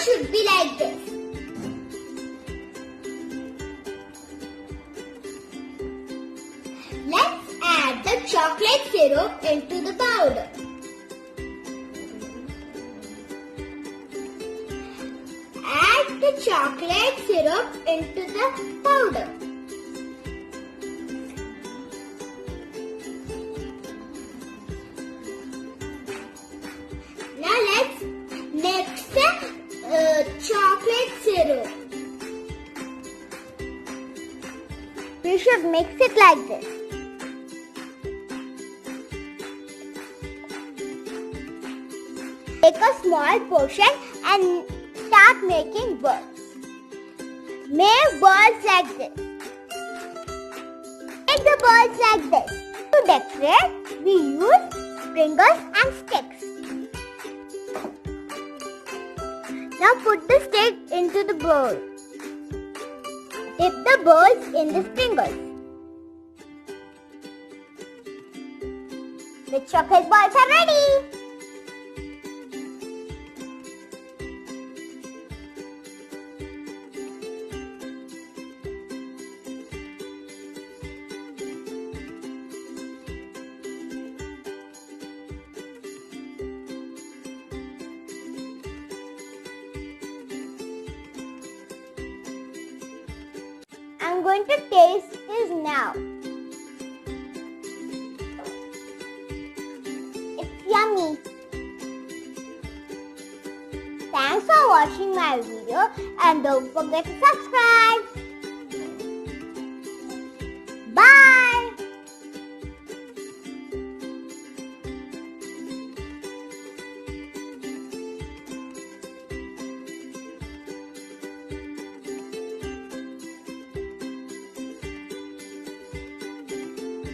should be like this. Let's add the chocolate syrup into the powder. Add the chocolate syrup into the powder. Now let's mix the chocolate syrup. We should mix it like this. Take a small portion and start making balls. Make balls like this. Make the balls like this. To decorate, we use sprinkles and sticks. Now put the stick into the bowl. Dip the balls in the sprinkles. The chocolate balls are ready. I'm going to taste this now. It's yummy. Thanks for watching my video and don't forget to subscribe.